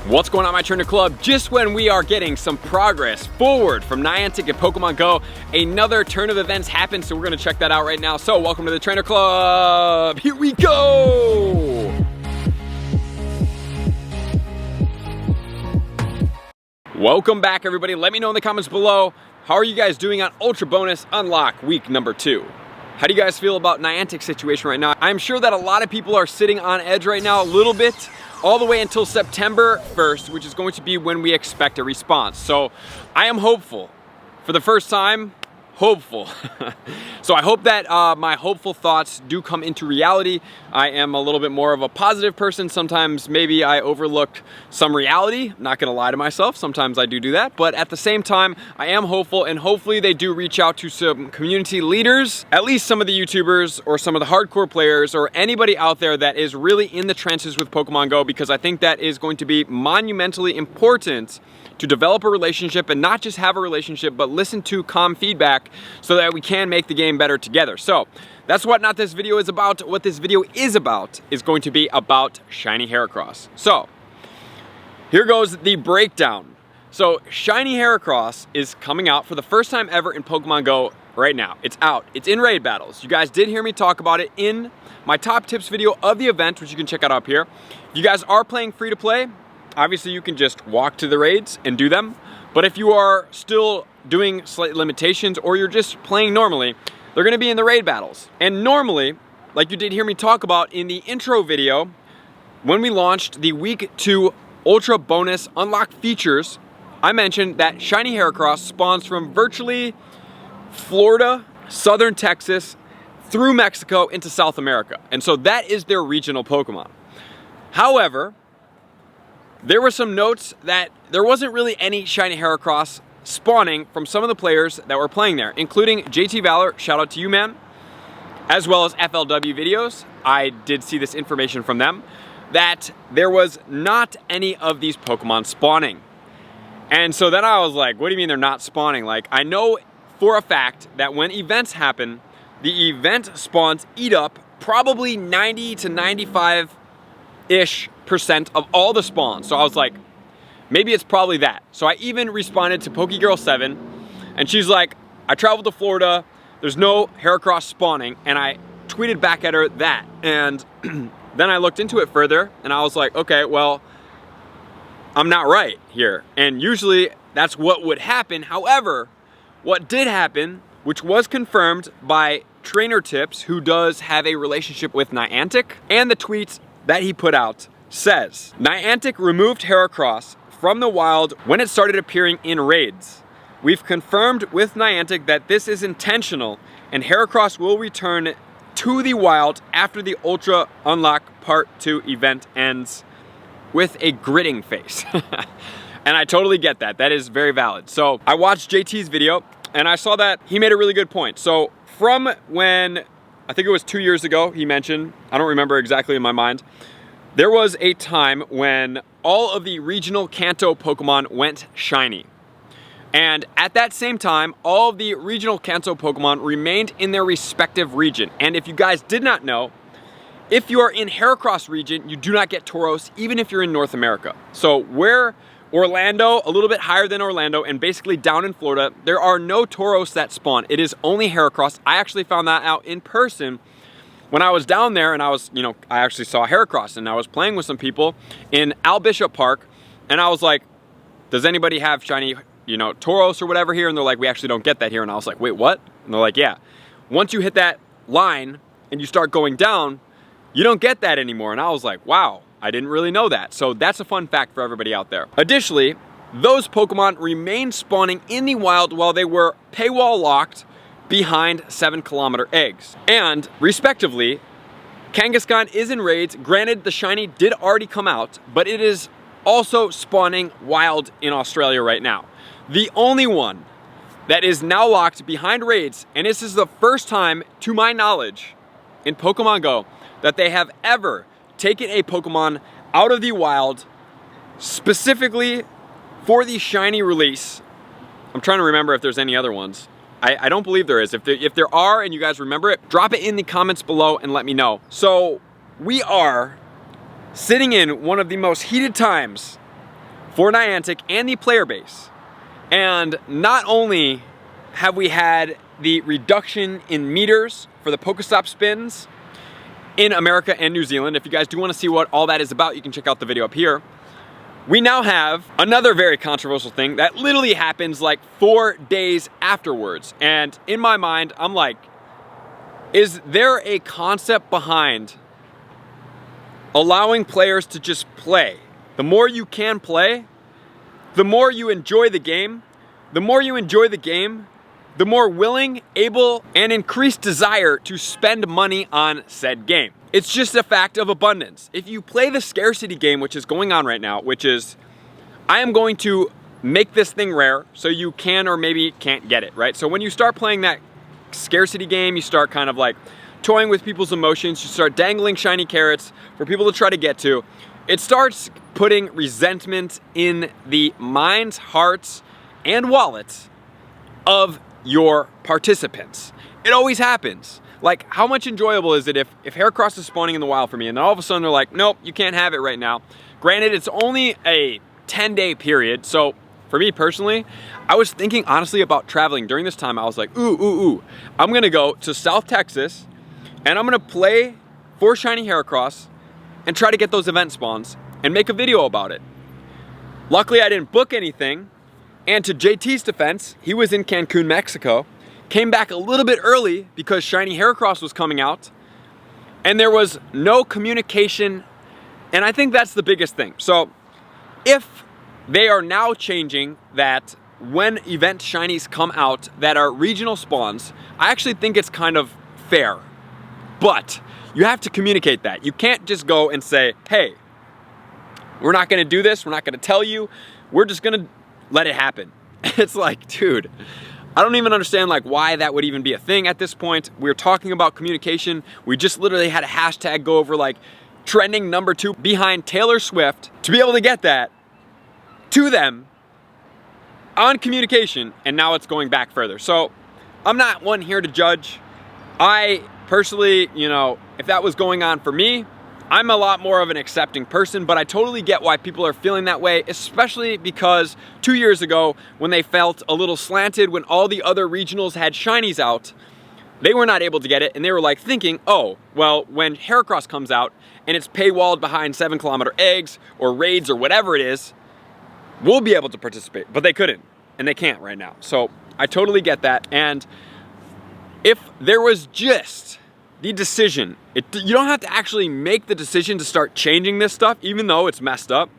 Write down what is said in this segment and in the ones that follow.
What's going on, my Trainer Club? Just when we are getting some progress forward from Niantic and Pokemon Go, another turn of events happened, so we're gonna check that out right now. So welcome to the Trainer Club. Here we go. Welcome back, everybody. Let me know in the comments below, how are you guys doing on Ultra Bonus Unlock week number 2? How do you guys feel about Niantic's situation right now? I'm sure that a lot of people are sitting on edge right now a little bit, all the way until September 1st, which is going to be when we expect a response. So I am hopeful. For the first time, hopeful. So I hope that my hopeful thoughts do come into reality. I am a little bit more of a positive person. Sometimes maybe I overlooked some reality. Not gonna lie to myself, sometimes I do that. But at the same time, I am hopeful, and hopefully they do reach out to some community leaders, at least some of the YouTubers or some of the hardcore players or anybody out there that is really in the trenches with Pokemon Go, because I think that is going to be monumentally important to develop a relationship, and not just have a relationship, but listen to calm feedback so that we can make the game better together. So that's what this video is about. What this video is about is going to be about Shiny Heracross. So here goes the breakdown. So Shiny Heracross is coming out for the first time ever in Pokemon Go right now. It's out. It's in raid battles. You guys did hear me talk about it in my top tips video of the event, which you can check out up here. If you guys are playing free to play, obviously you can just walk to the raids and do them. But if you are still doing slight limitations or you're just playing normally, they're gonna be in the raid battles. And normally, like you did hear me talk about in the intro video, when we launched the week 2 Ultra Bonus Unlock features, I mentioned that Shiny Heracross spawns from virtually Florida, Southern Texas, through Mexico into South America. And so that is their regional Pokemon. However, there were some notes that there wasn't really any Shiny Heracross spawning from some of the players that were playing there, including JT Valor, shout out to you, man, as well as FLW Videos. I did see this information from them, that there was not any of these Pokemon spawning. And so then I was like, what do you mean they're not spawning? Like, I know for a fact that when events happen, the event spawns eat up probably 90 to 95-ish% of all the spawns. So I was like, maybe it's probably that. So I even responded to PokeGirl7, and she's like, I traveled to Florida, there's no Heracross spawning, and I tweeted back at her that. And then I looked into it further, and I was like, okay, well, I'm not right here. And usually that's what would happen. However, what did happen, which was confirmed by Trainer Tips, who does have a relationship with Niantic, and the tweets that he put out, says, Niantic removed Heracross from the wild when it started appearing in raids. We've confirmed with Niantic that this is intentional, and Heracross will return to the wild after the Ultra Unlock Part 2 event ends, with a gritting face. And I totally get that. That is very valid. So I watched JT's video, and I saw that he made a really good point. So from when, I think it was 2 years ago, he mentioned, I don't remember exactly in my mind, there was a time when all of the regional Kanto Pokemon went shiny. And at that same time, all of the regional Kanto Pokemon remained in their respective region. And if you guys did not know, if you are in Heracross region, you do not get Tauros, even if you're in North America. So where Orlando, a little bit higher than Orlando, and basically down in Florida, there are no Tauros that spawn. It is only Heracross. I actually found that out in person when I was down there, and I was, I actually saw Heracross, and I was playing with some people in Al Bishop Park, and I was like, does anybody have shiny, Tauros or whatever here? And they're like, we actually don't get that here. And I was like, wait, what? And they're like, yeah. Once you hit that line and you start going down, you don't get that anymore. And I was like, wow, I didn't really know that. So that's a fun fact for everybody out there. Additionally, those Pokemon remained spawning in the wild while they were paywall locked behind 7-kilometer eggs. And respectively, Kangaskhan is in raids. Granted, the shiny did already come out, but it is also spawning wild in Australia right now. The only one that is now locked behind raids, and this is the first time, to my knowledge, in Pokemon Go, that they have ever taken a Pokemon out of the wild specifically for the shiny release. I'm trying to remember if there's any other ones. I don't believe there is. If there are and you guys remember it, drop it in the comments below and let me know. So we are sitting in one of the most heated times for Niantic and the player base. And not only have we had the reduction in meters for the Pokestop spins in America and New Zealand. If you guys do want to see what all that is about, you can check out the video up here. We now have another very controversial thing that literally happens like 4 days afterwards. And in my mind, I'm like, is there a concept behind allowing players to just play? The more you can play, the more you enjoy the game. The more you enjoy the game, the more willing, able, and increased desire to spend money on said game. It's just a fact of abundance. If you play the scarcity game, which is going on right now, which is, I am going to make this thing rare so you can or maybe can't get it, right? So when you start playing that scarcity game, you start kind of like toying with people's emotions, you start dangling shiny carrots for people to try to get to. It starts putting resentment in the minds, hearts, and wallets of your participants. It always happens. Like, how much enjoyable is it if Heracross is spawning in the wild for me and then all of a sudden they're like, nope, you can't have it right now. Granted, it's only a 10-day period, so for me personally, I was thinking honestly about traveling during this time. I was like, I'm gonna go to South Texas and I'm gonna play for Shiny Heracross and try to get those event spawns and make a video about it. Luckily, I didn't book anything. And to JT's defense, he was in Cancun, Mexico, came back a little bit early because Shiny Heracross was coming out, and there was no communication, and I think that's the biggest thing. So if they are now changing that when event shinies come out that are regional spawns, I actually think it's kind of fair. But you have to communicate that. You can't just go and say, hey, we're not gonna do this, we're not gonna tell you, we're just gonna let it happen. It's like, dude, I don't even understand like why that would even be a thing at this point. We're talking about communication. We just literally had a hashtag go over like trending #2 behind Taylor Swift to be able to get that to them on communication, and now it's going back further. So I'm not one here to judge. I personally, you know, if that was going on for me, I'm a lot more of an accepting person, but I totally get why people are feeling that way, especially because 2 years ago, when they felt a little slanted when all the other regionals had shinies out, they were not able to get it, and they were like thinking, oh, well, when Heracross comes out and it's paywalled behind 7-kilometer eggs or raids or whatever it is, we'll be able to participate, but they couldn't, and they can't right now. So I totally get that, and if there was just the decision, you don't have to actually make the decision to start changing this stuff, even though it's messed up.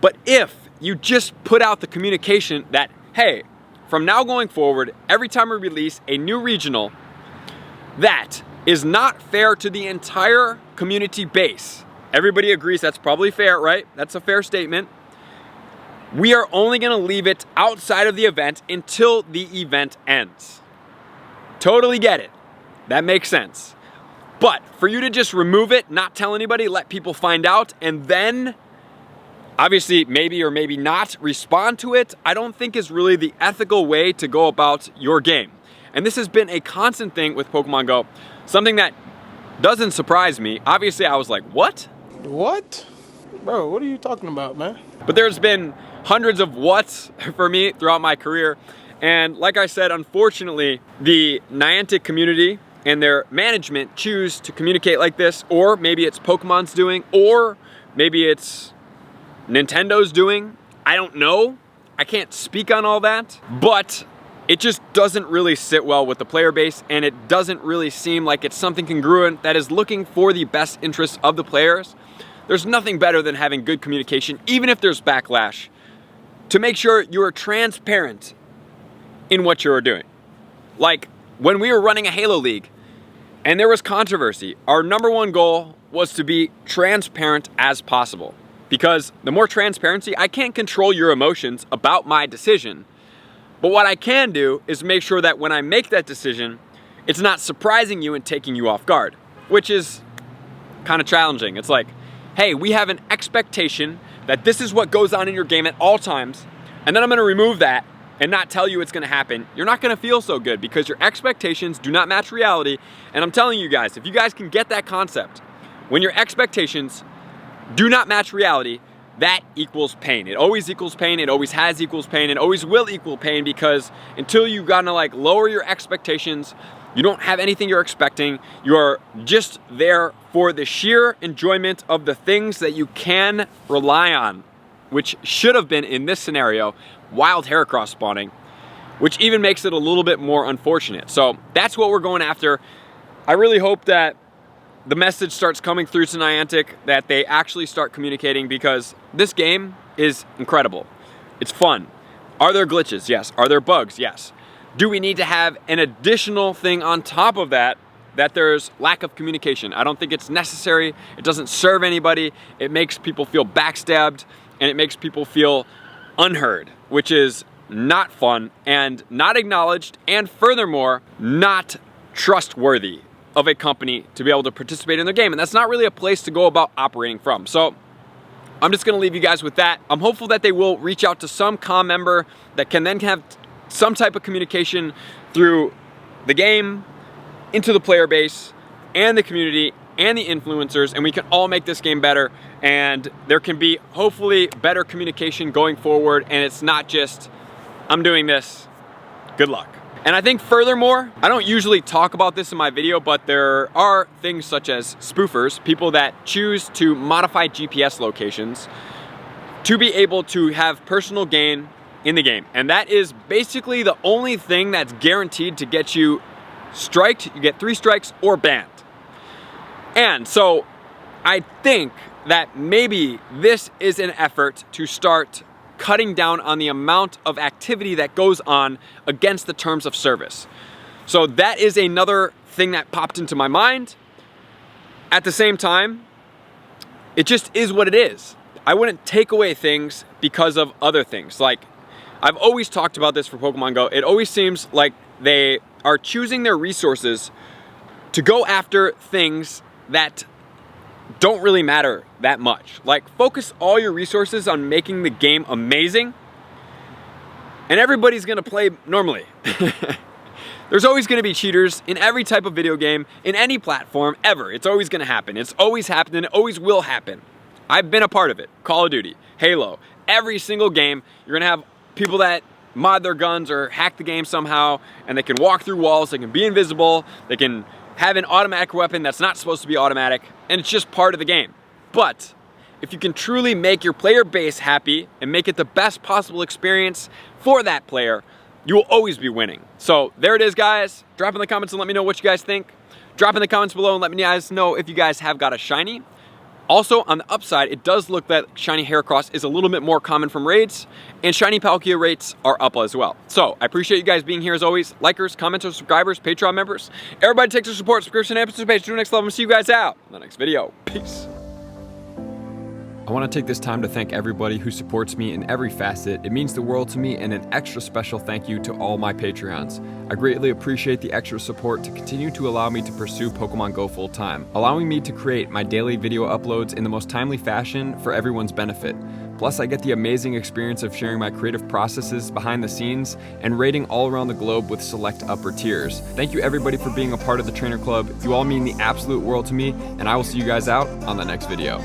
But if you just put out the communication that, hey, from now going forward, every time we release a new regional that is not fair to the entire community base, everybody agrees that's probably fair, right? That's a fair statement. We are only gonna leave it outside of the event until the event ends. Totally get it. That makes sense. But for you to just remove it, not tell anybody, let people find out, and then obviously maybe or maybe not respond to it, I don't think is really the ethical way to go about your game. And this has been a constant thing with Pokemon Go, something that doesn't surprise me. Obviously I was like, what? What? Bro, what are you talking about, man? But there's been hundreds of whats for me throughout my career. And like I said, unfortunately, the Niantic community and their management choose to communicate like this, or maybe it's Pokemon's doing, or maybe it's Nintendo's doing. I don't know. I can't speak on all that, but it just doesn't really sit well with the player base, and it doesn't really seem like it's something congruent that is looking for the best interests of the players. There's nothing better than having good communication, even if there's backlash, to make sure you're transparent in what you're doing. Like when we were running a Halo League and there was controversy, our #1 goal was to be transparent as possible, because the more transparency, I can't control your emotions about my decision, but what I can do is make sure that when I make that decision, it's not surprising you and taking you off guard, which is kind of challenging. It's like, hey, we have an expectation that this is what goes on in your game at all times, and then I'm gonna remove that and not tell you it's gonna happen. You're not gonna feel so good because your expectations do not match reality. And I'm telling you guys, if you guys can get that concept, when your expectations do not match reality, that equals pain. It always equals pain, it always has equals pain, it always will equal pain, because until you gotta like lower your expectations, you don't have anything you're expecting, you're just there for the sheer enjoyment of the things that you can rely on, which should have been, in this scenario, wild Heracross spawning, which even makes it a little bit more unfortunate. So that's what we're going after. I really hope that the message starts coming through to Niantic, that they actually start communicating, because this game is incredible. It's fun. Are there glitches? Yes. Are there bugs? Yes. Do we need to have an additional thing on top of that, that there's lack of communication? I don't think it's necessary. It doesn't serve anybody. It makes people feel backstabbed, and it makes people feel unheard, which is not fun and not acknowledged, and furthermore, not trustworthy of a company to be able to participate in their game. And that's not really a place to go about operating from. So I'm just gonna leave you guys with that. I'm hopeful that they will reach out to some comm member that can then have some type of communication through the game, into the player base, and the community, and the influencers, and we can all make this game better, and there can be hopefully better communication going forward, and it's not just, I'm doing this, good luck. And I think furthermore, I don't usually talk about this in my video, but there are things such as spoofers, people that choose to modify GPS locations to be able to have personal gain in the game. And that is basically the only thing that's guaranteed to get you striked. You get 3 strikes or banned. And so I think that maybe this is an effort to start cutting down on the amount of activity that goes on against the terms of service. So that is another thing that popped into my mind. At the same time, it just is what it is. I wouldn't take away things because of other things. Like, I've always talked about this for Pokemon Go. It always seems like they are choosing their resources to go after things that don't really matter that much. Like, focus all your resources on making the game amazing, and everybody's gonna play normally. There's always gonna be cheaters in every type of video game, in any platform, ever. It's always gonna happen. It's always happened, and it always will happen. I've been a part of it. Call of Duty, Halo, every single game, you're gonna have people that mod their guns or hack the game somehow, and they can walk through walls, they can be invisible, they can have an automatic weapon that's not supposed to be automatic, and it's just part of the game. But if you can truly make your player base happy and make it the best possible experience for that player, you will always be winning. So there it is, guys. Drop in the comments and let me know what you guys think. Drop in the comments below and let me guys know if you guys have got a shiny. Also, on the upside, it does look that shiny Heracross is a little bit more common from raids, and shiny Palkia rates are up as well. So I appreciate you guys being here as always. Likers, commenters, subscribers, Patreon members. Everybody takes their support, subscription, and participation to the next level. And see you guys out in the next video. Peace. I want to take this time to thank everybody who supports me in every facet. It means the world to me, and an extra special thank you to all my Patreons. I greatly appreciate the extra support to continue to allow me to pursue Pokemon Go full time, allowing me to create my daily video uploads in the most timely fashion for everyone's benefit. Plus, I get the amazing experience of sharing my creative processes behind the scenes and raiding all around the globe with select upper tiers. Thank you everybody for being a part of the Trainer Club. You all mean the absolute world to me, and I will see you guys out on the next video.